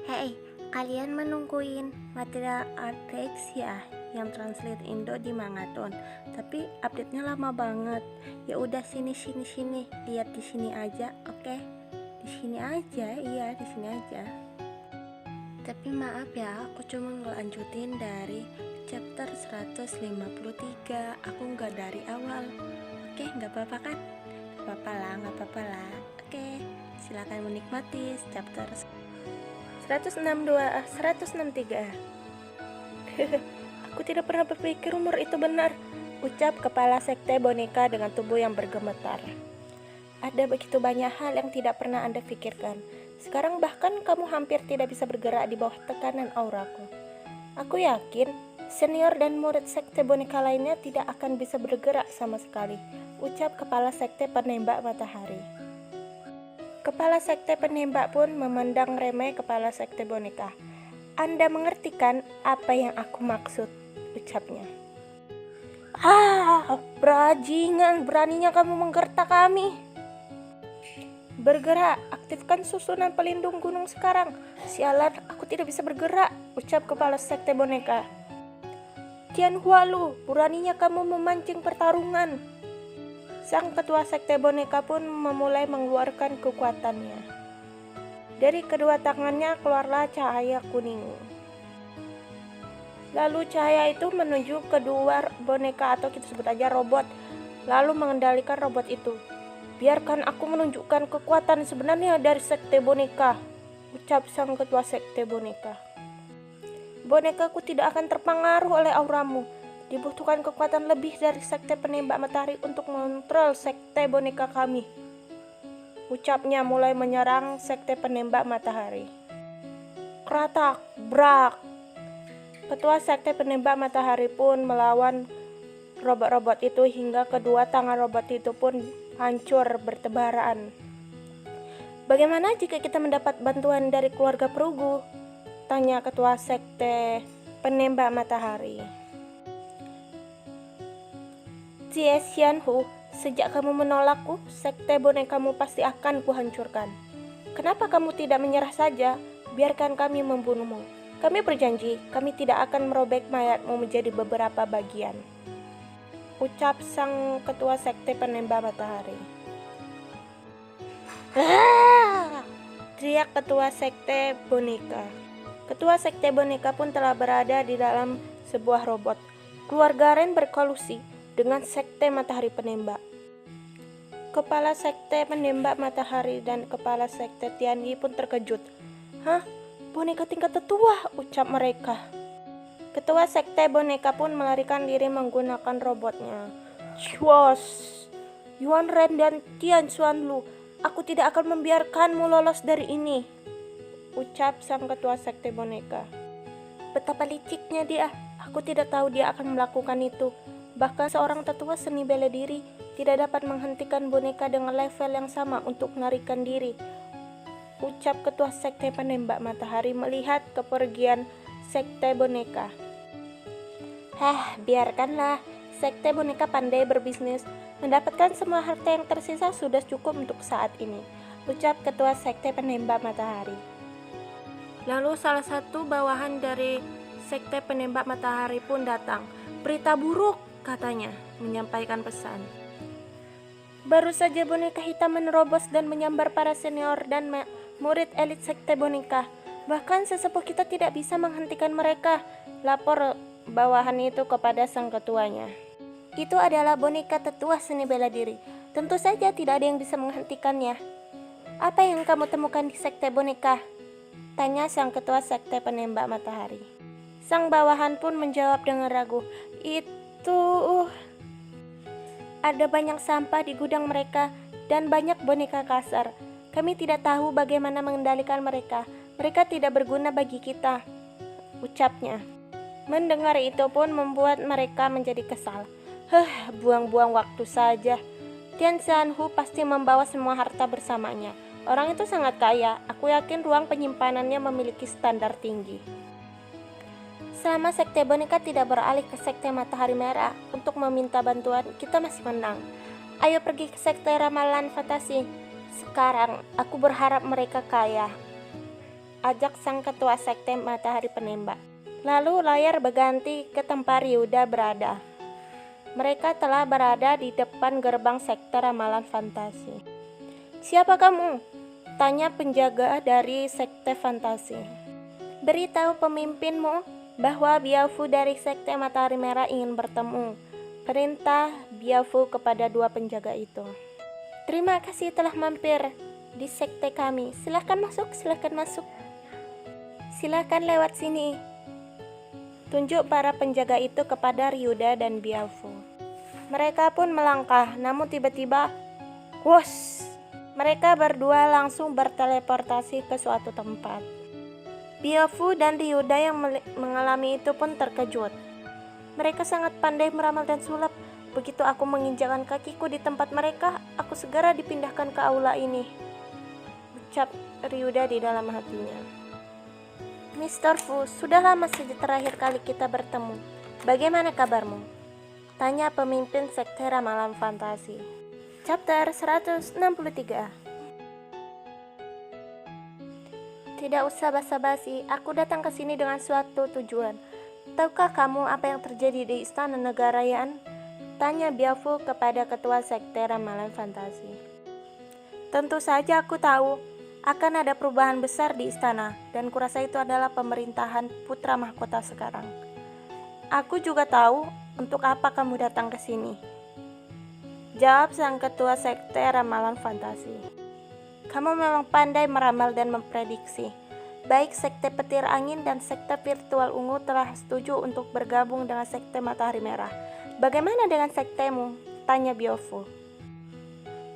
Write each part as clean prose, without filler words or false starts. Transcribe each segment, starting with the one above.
Hei, kalian menungguin material Artrex ya yang translate Indo di Mangaton. Tapi update-nya lama banget. Ya udah sini, lihat di sini aja, oke? Di sini aja, iya di sini aja. Tapi maaf ya, aku cuma ngelanjutin dari chapter 153. Aku nggak dari awal. Oke, nggak apa-apa kan? Nggak apa-apa lah. Oke, silakan menikmati chapter 162, 163. Aku tidak pernah berpikir umur itu benar, ucap kepala sekte boneka dengan tubuh yang bergemetar. Ada begitu banyak hal yang tidak pernah Anda pikirkan. Sekarang bahkan kamu hampir tidak bisa bergerak di bawah tekanan auraku. Aku yakin senior dan murid sekte boneka lainnya tidak akan bisa bergerak sama sekali, ucap kepala sekte penembak matahari. Kepala sekte penembak pun memandang remeh kepala sekte boneka. Anda mengerti kan apa yang aku maksud, ucapnya. Bajingan, beraninya kamu menggertak kami. Bergerak, aktifkan susunan pelindung gunung sekarang. Sialan, aku tidak bisa bergerak, ucap kepala sekte boneka. Tian Hualu, beraninya kamu memancing pertarungan. Sang ketua sekte boneka pun memulai mengeluarkan kekuatannya. Dari kedua tangannya keluarlah cahaya kuning. Lalu cahaya itu menuju kedua boneka atau kita sebut aja robot, lalu mengendalikan robot itu. Biarkan aku menunjukkan kekuatan sebenarnya dari sekte boneka, ucap sang ketua sekte boneka. Bonekaku tidak akan terpengaruh oleh auramu. Dibutuhkan kekuatan lebih dari sekte penembak matahari untuk mengontrol sekte boneka kami, ucapnya mulai menyerang sekte penembak matahari. Kratak, brak. Ketua sekte penembak matahari pun melawan robot-robot itu hingga kedua tangan robot itu pun hancur bertebaran. Bagaimana jika kita mendapat bantuan dari keluarga Perugu? Tanya ketua sekte penembak matahari. Jie Xianhu, sejak kamu menolakku, sekte bonekamu pasti akan kuhancurkan. Kenapa kamu tidak menyerah saja? Biarkan kami membunuhmu. Kami berjanji, kami tidak akan merobek mayatmu menjadi beberapa bagian, ucap sang ketua sekte penembak matahari. Teriak ketua sekte boneka. Ketua sekte boneka pun telah berada di dalam sebuah robot. Keluarga Ren berkolusi dengan sekte matahari penembak. Kepala sekte penembak matahari dan kepala sekte Tianyi pun terkejut. Hah? Boneka tingkat tetua, ucap mereka. Ketua sekte boneka pun melarikan diri menggunakan robotnya. Chuos, Yuan Ren dan Tian Xuanlu, aku tidak akan membiarkanmu lolos dari ini, ucap sang ketua sekte boneka. Betapa liciknya dia, aku tidak tahu dia akan melakukan itu. Bahkan seorang tetua seni bela diri tidak dapat menghentikan boneka dengan level yang sama untuk melarikan diri, ucap ketua sekte penembak matahari melihat kepergian sekte boneka. Biarkanlah, sekte boneka pandai berbisnis, mendapatkan semua harta yang tersisa sudah cukup untuk saat ini, ucap ketua sekte penembak matahari. Lalu salah satu bawahan dari sekte penembak matahari pun datang. Berita buruk, katanya, menyampaikan pesan. Baru saja boneka hitam menerobos dan menyambar para senior dan murid elit sekte boneka. Bahkan sesepuh kita tidak bisa menghentikan mereka, lapor bawahan itu kepada sang ketuanya. Itu adalah boneka tetua seni bela diri. Tentu saja tidak ada yang bisa menghentikannya. Apa yang kamu temukan di sekte boneka? Tanya sang ketua sekte penembak matahari. Sang bawahan pun menjawab dengan ragu. Itu ada banyak sampah di gudang mereka dan banyak boneka kasar. Kami tidak tahu bagaimana mengendalikan mereka. Mereka tidak berguna bagi kita, ucapnya. Mendengar itu pun membuat mereka menjadi kesal. Buang-buang waktu saja. Tian Xuanhu pasti membawa semua harta bersamanya. Orang itu sangat kaya. Aku yakin ruang penyimpanannya memiliki standar tinggi. Selama sekte boneka tidak beralih ke sekte matahari merah untuk meminta bantuan, kita masih menang. Ayo pergi ke sekte ramalan fantasi. Sekarang aku berharap mereka kaya. ajak sang ketua sekte Matahari Penembak. Lalu layar berganti ke tempat Ryuda berada. Mereka telah berada di depan gerbang sekte ramalan fantasi. "Siapa kamu?" tanya penjaga dari sekte fantasi. "Beritahu pemimpinmu bahwa Biafu dari sekte Matahari Merah ingin bertemu," perintah Biafu kepada dua penjaga itu. "Terima kasih telah mampir di sekte kami. Silahkan masuk, silahkan masuk. Silahkan lewat sini," tunjuk para penjaga itu kepada Ryuda dan Biafu. Mereka pun melangkah, namun tiba-tiba, wos! Mereka berdua langsung berteleportasi ke suatu tempat. Biafu dan Ryuda yang mengalami itu pun terkejut. Mereka sangat pandai meramal dan sulap. Begitu aku menginjakkan kakiku di tempat mereka, aku segera dipindahkan ke aula ini, ucap Ryuda di dalam hatinya. "Mr. Fu, sudah lama sejak terakhir kali kita bertemu. Bagaimana kabarmu?" tanya pemimpin sekte ramalan fantasi. Chapter 163. "Tidak usah basa-basi, aku datang ke sini dengan suatu tujuan. Tahukah kamu apa yang terjadi di Istana Negarayaan?" tanya Biafu kepada ketua sekte ramalan fantasi. "Tentu saja aku tahu akan ada perubahan besar di istana, dan kurasa itu adalah pemerintahan putra mahkota sekarang. Aku juga tahu untuk apa kamu datang ke sini," jawab sang ketua sekte ramalan fantasi. "Kamu memang pandai meramal dan memprediksi. Baik sekte petir angin dan sekte virtual ungu telah setuju untuk bergabung dengan sekte Matahari Merah. Bagaimana dengan sektemu?" tanya Biafu.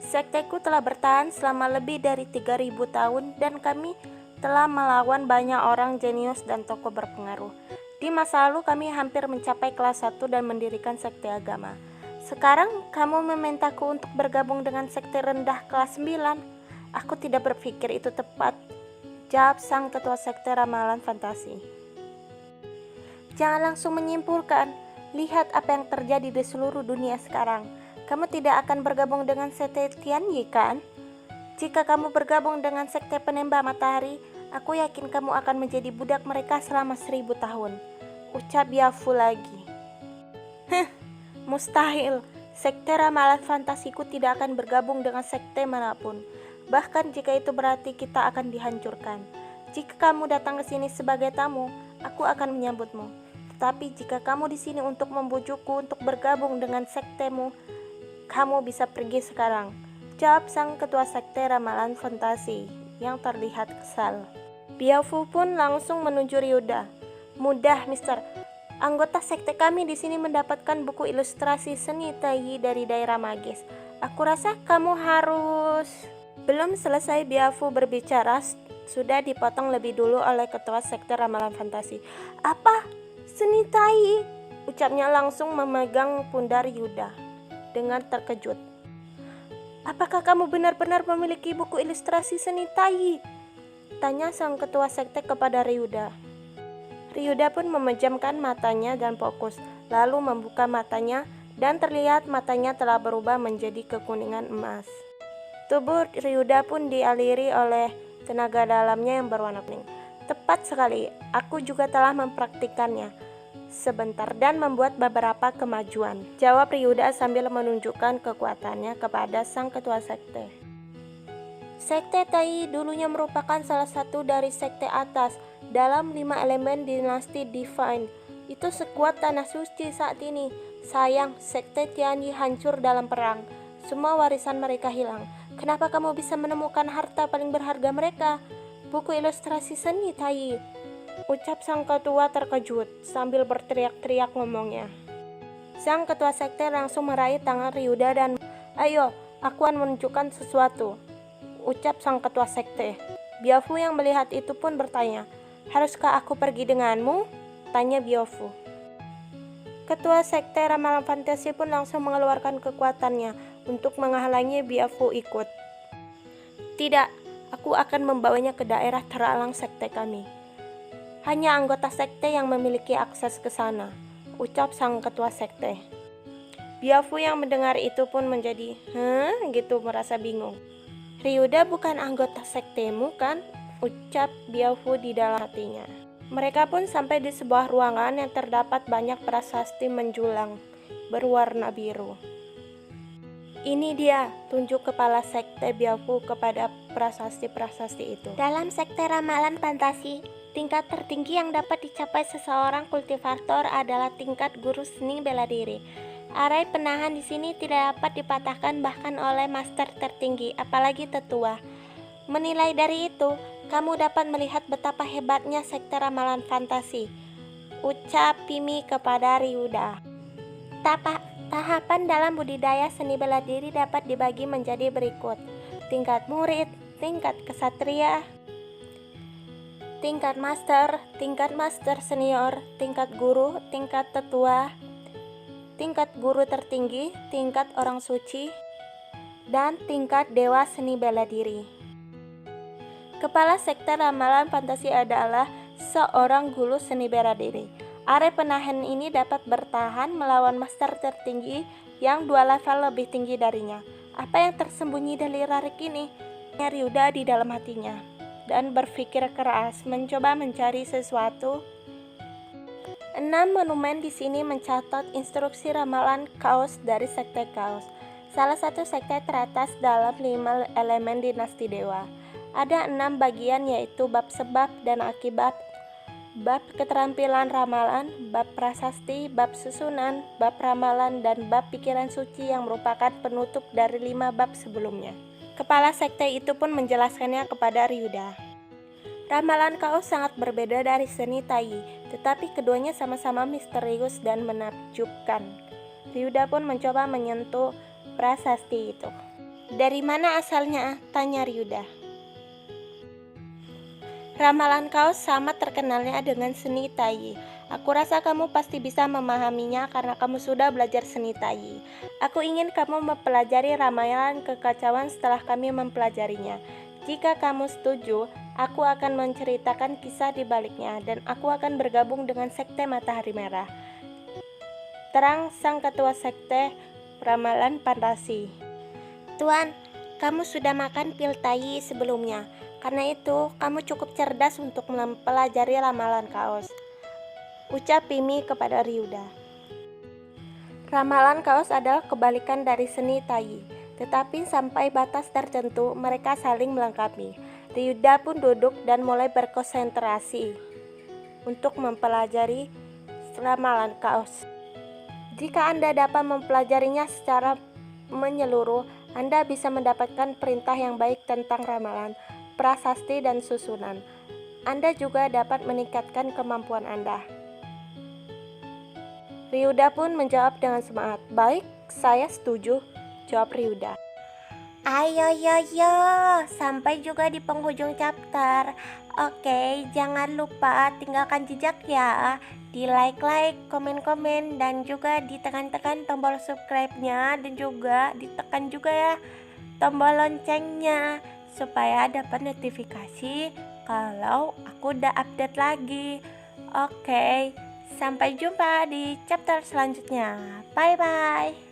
"Sekteku telah bertahan selama lebih dari 3.000 tahun dan kami telah melawan banyak orang jenius dan tokoh berpengaruh. Di masa lalu kami hampir mencapai kelas 1 dan mendirikan sekte agama. Sekarang kamu memintaku untuk bergabung dengan sekte rendah kelas 9. Aku tidak berpikir itu tepat," jawab sang ketua sekte ramalan fantasi. "Jangan langsung menyimpulkan. Lihat apa yang terjadi di seluruh dunia sekarang. Kamu tidak akan bergabung dengan sekte Tianyi, kan? Jika kamu bergabung dengan sekte penembak matahari, aku yakin kamu akan menjadi budak mereka selama 1000 tahun, ucap Biafu lagi. Mustahil. Sekte ramalan fantasiku tidak akan bergabung dengan sekte manapun. Bahkan jika itu berarti kita akan dihancurkan. Jika kamu datang ke sini sebagai tamu, aku akan menyambutmu. Tetapi jika kamu di sini untuk membujukku untuk bergabung dengan sektemu, kamu bisa pergi sekarang, jawab sang ketua sekte ramalan fantasi yang terlihat kesal. Biafu pun langsung menuju Ryuda. "Mudah, Mister. Anggota sekte kami di sini mendapatkan buku ilustrasi seni Tai dari daerah magis. Aku rasa kamu harus..." Belum selesai Biafu berbicara, sudah dipotong lebih dulu oleh ketua sekte ramalan fantasi. "Apa? Seni Tai?" ucapnya langsung memegang pundak Ryuda dengan terkejut. "Apakah kamu benar-benar memiliki buku ilustrasi seni Tai?" tanya sang ketua sekte kepada Ryuda. Ryuda pun memejamkan matanya dan fokus, lalu membuka matanya dan terlihat matanya telah berubah menjadi kekuningan emas. Tubuh Ryuda pun dialiri oleh tenaga dalamnya yang berwarna kuning. "Tepat sekali, aku juga telah mempraktikannya sebentar dan membuat beberapa kemajuan," jawab Ryuda sambil menunjukkan kekuatannya kepada sang ketua sekte. Sekte Tai dulunya merupakan salah satu dari sekte atas dalam 5 elemen dinasti Divine. Itu sekuat tanah suci saat ini. Sayang, sekte Tianyi hancur dalam perang. Semua warisan mereka hilang. Kenapa kamu bisa menemukan harta paling berharga mereka? Buku ilustrasi seni Tai, ucap sang ketua terkejut sambil berteriak-teriak ngomongnya. Sang ketua sekte langsung meraih tangan Ryuda dan, "Ayo, aku akan menunjukkan sesuatu," ucap sang ketua sekte. Biafu yang melihat itu pun bertanya, "Haruskah aku pergi denganmu?" tanya Biafu. Ketua sekte ramalan fantasi pun langsung mengeluarkan kekuatannya untuk menghalangi Biafu ikut. "Tidak, aku akan membawanya ke daerah teralang sekte kami. Hanya anggota sekte yang memiliki akses ke sana," ucap sang ketua sekte. Biafu yang mendengar itu pun menjadi, gitu merasa bingung. "Ryuda bukan anggota sektemu, kan?" ucap Biaofu di dalam hatinya. Mereka pun sampai di sebuah ruangan yang terdapat banyak prasasti menjulang berwarna biru. Ini dia, tunjuk kepala sekte Biaofu kepada prasasti-prasasti itu. Dalam sekte ramalan fantasi, tingkat tertinggi yang dapat dicapai seseorang kultivator adalah tingkat guru seni bela diri. Arai penahan di sini tidak dapat dipatahkan bahkan oleh master tertinggi, apalagi tetua. Menilai dari itu, kamu dapat melihat betapa hebatnya sekte ramalan fantasi, ucap Pimi kepada Ryuda. Tahapan dalam budidaya seni bela diri dapat dibagi menjadi berikut: tingkat murid, tingkat kesatria, tingkat master senior, tingkat guru, tingkat tetua, tingkat guru tertinggi, tingkat orang suci, dan tingkat dewa seni bela diri. Kepala sekte ramalan fantasi adalah seorang guru seni bela diri. Arai penahan ini dapat bertahan melawan master tertinggi yang 2 level lebih tinggi darinya. Apa yang tersembunyi dari Rarik ini? Ryuda di dalam hatinya dan berpikir keras mencoba mencari sesuatu. 6 monumen di sini mencatat instruksi ramalan kaos dari sekte kaos, salah satu sekte teratas dalam 5 elemen dinasti dewa. Ada 6 bagian, yaitu bab sebab dan akibat, bab keterampilan ramalan, bab prasasti, bab susunan, bab ramalan, dan bab pikiran suci yang merupakan penutup dari 5 bab sebelumnya. Kepala sekte itu pun menjelaskannya kepada Ryuda. Ramalan kaos sangat berbeda dari seni Tai, tetapi keduanya sama-sama misterius dan menakjubkan. Ryuda pun mencoba menyentuh prasasti itu. Dari mana asalnya? Tanya Ryuda. Ramalan kaos sama terkenalnya dengan seni Tai. Aku rasa kamu pasti bisa memahaminya karena kamu sudah belajar seni Tai. Aku ingin kamu mempelajari ramalan kekacauan setelah kami mempelajarinya. Jika kamu setuju, aku akan menceritakan kisah di baliknya dan aku akan bergabung dengan sekte Matahari Merah. Terang sang ketua sekte ramalan fantasi. Tuan, kamu sudah makan pil Tai sebelumnya. Karena itu, kamu cukup cerdas untuk mempelajari ramalan kaos, ucap Pimi kepada Ryuda. Ramalan kaos adalah kebalikan dari seni Tai, tetapi sampai batas tertentu mereka saling melengkapi. Ryuda pun duduk dan mulai berkonsentrasi untuk mempelajari ramalan kaos. Jika Anda dapat mempelajarinya secara menyeluruh, Anda bisa mendapatkan perintah yang baik tentang ramalan, prasasti, dan susunan. Anda juga dapat meningkatkan kemampuan Anda. Ryuda pun menjawab dengan semangat. Baik, saya setuju, jawab Ryuda. Ayo, sampai juga di penghujung chapter. Oke, jangan lupa tinggalkan jejak ya. Di like, komen-komen, dan juga ditekan-tekan tombol subscribe-nya, dan juga ditekan juga ya tombol loncengnya supaya dapat notifikasi kalau aku udah update lagi. Oke, sampai jumpa di chapter selanjutnya. Bye bye.